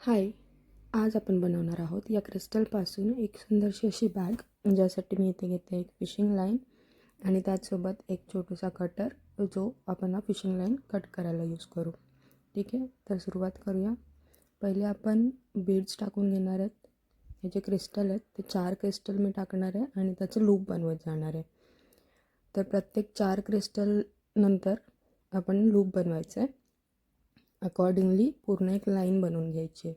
हाय, आज आपण बनवणार आहोत या क्रिस्टलपासून एक सुंदरशी अशी बॅग, ज्यासाठी मी इथे घेते एक फिशिंग लाईन आणि त्याचसोबत एक छोटासा कटर, जो आपण फिशिंग लाईन कट करायला यूज करू. ठीक आहे, तर सुरुवात करूया. पहिले आपण बीड्स टाकून घेणार आहेत. हे जे क्रिस्टल आहेत ते 4 क्रिस्टल मी टाकणार आहे आणि त्याचं लूप बनवत जाणार आहे. तर प्रत्येक 4 क्रिस्टल नंतर आपण लूप बनवायचं आहे. अकॉर्डिंगली पूर्ण एक लाईन बनवून घ्यायची आहे.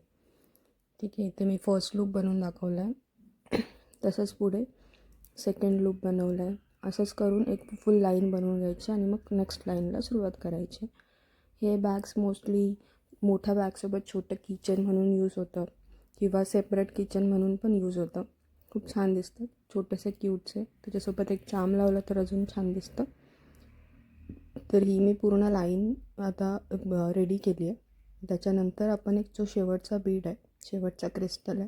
ठीक आहे, इथे मी फर्स्ट लूप बनवून दाखवला आहे. तसंच पुढे सेकंड लूप बनवला आहे. असंच करून एक फुल लाईन बनवून घ्यायची आणि मग नेक्स्ट लाईनला सुरुवात करायची. हे बॅग्स मोस्टली मोठ्या बॅगसोबत छोटं किचन म्हणून यूज होतं किंवा सेपरेट किचन म्हणून पण यूज होतं. खूप छान दिसतं, छोटेसे क्यूटचे. त्याच्यासोबत एक चाम लावलं तर अजून छान दिसतं. तर ही मी पूर्ण लाईन आता रेडी केली आहे. त्याच्यानंतर आपण एक जो शेवटचा बीड आहे, शेवटचा क्रिस्टल आहे,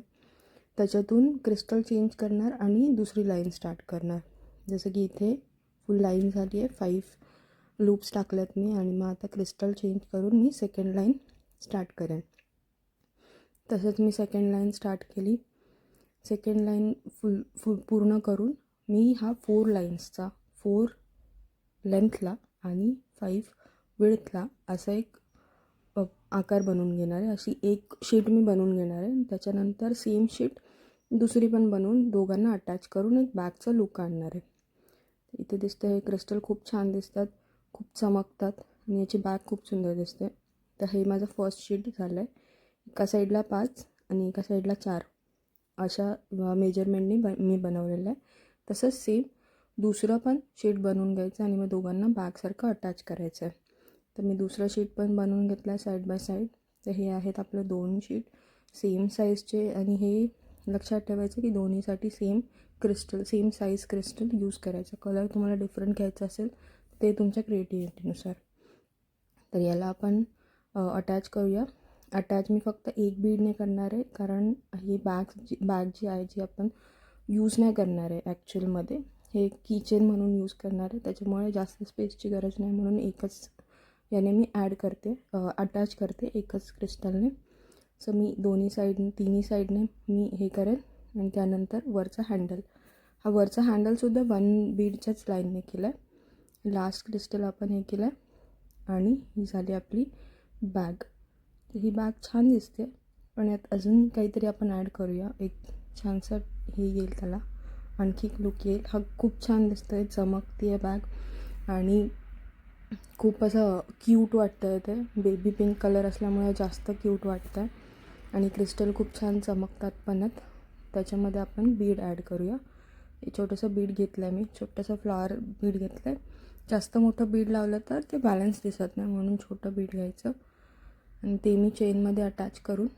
त्याच्यातून क्रिस्टल चेंज करणार आणि दुसरी लाईन स्टार्ट करणार. जसं की इथे फुल लाईन झाली आहे, 5 लूप्स टाकल्यात मी आणि मग आता क्रिस्टल चेंज करून मी सेकंड लाईन स्टार्ट करेन. तसंच मी सेकंड लाईन स्टार्ट केली. सेकंड लाईन पूर्ण करून मी हा 4 लाईन्सचा 4 लेंथला आणि 5 विड्थला असा एक आकार बनवून घेणार आहे. अशी एक शीट मी बनवून घेणार आहे. त्याच्यानंतर सेम शीट दुसरी पण बनवून दोघांना अटॅच करून एक बॅगचा लुक आणणार आहे. इथे दिसतं हे क्रिस्टल खूप छान दिसतात, खूप चमकतात आणि याची बॅग खूप सुंदर दिसते. तर हे माझं फर्स्ट शीट झालं आहे. एका साईडला 5 आणि एका साईडला 4 अशा मेजरमेंटनी मी बनवलेलं आहे. तसंच सेम दुसरं पण शीट बनवून घ्यायचं आणि मग दोघांना बॅगसारखं अटॅच करायचं आहे. तर मी दुसरं शीट पण बनवून घेतलं आहे साईड बाय साईड. तर हे आहेत आपलं 2 शीट सेम साईजचे आणि हे लक्षात ठेवायचं की दोन्हीसाठी same crystal, same size crystal use करायचं. कलर तुम्हाला डिफरंट घ्यायचा असेल ते तुमच्या क्रिएटिव्हिटीनुसार. तर याला आपण अटॅच करूया. अटॅच मी फक्त एक बीडने करणार आहे, कारण ही बॅग जी आहे जी आपण यूज नाही करणार आहे ॲक्च्युअलमध्ये, हे किचन म्हणून यूज करणार आहे. त्याच्यामुळे जास्त स्पेसची गरज नाही, म्हणून एकच याने मी अटॅच करते एकच क्रिस्टलने. सो मी तिन्ही साईडने मी हे करेन आणि त्यानंतर वरचा हँडल, हा वरचा हँडलसुद्धा 1 बीडच्याच लाईनने केला आहे. लास्ट क्रिस्टल आपण हे केलं आहे आणि ही झाली आपली बॅग. तर ही बॅग छान दिसते, पण यात अजून काहीतरी आपण ॲड करूया. एक छानसं हे येईल, त्याला आणखी लुक येईल. हा खूप छान दिसतं आहे, चमकती आहे बॅग आणि खूप असं क्यूट वाटतं आहे. ते बेबी पिंक कलर असल्यामुळे जास्त क्यूट वाटतं आहे आणि क्रिस्टल खूप छान चमकतात पण आहेत. त्याच्यामध्ये आपण बीड ॲड करूया. हे छोटंसं बीड घेतलं आहे मी, छोटंसं फ्लॉवर बीड घेतलं आहे. जास्त मोठं बीड लावलं तर ते बॅलन्स दिसत नाही, म्हणून छोटं बीड घ्यायचं आणि ते मी चेनमध्ये अटॅच करून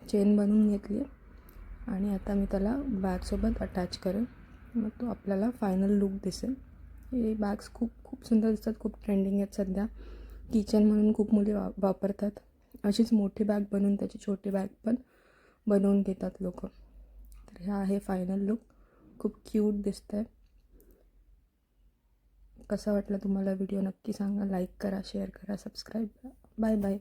चेन बनवून घेतली आहे आणि आता मी त्याला बॅगसोबत अटॅच करेन. मग तो आपल्याला फायनल लुक दिसेल. हे बॅग्स खूप खूप सुंदर दिसतात, खूप ट्रेंडिंग आहेत सध्या. किचन म्हणून खूप मुली वापरतात. अशीच मोठी बॅग बनवून त्याची छोटी बॅग पण बनवून घेतात लोक. तर हा आहे फायनल लुक. खूप क्यूट दिसतं आहे. कसा वाटला तुम्हाला व्हिडिओ नक्की सांगा. लाईक करा, शेअर करा, सबस्क्राईब करा. Bye bye.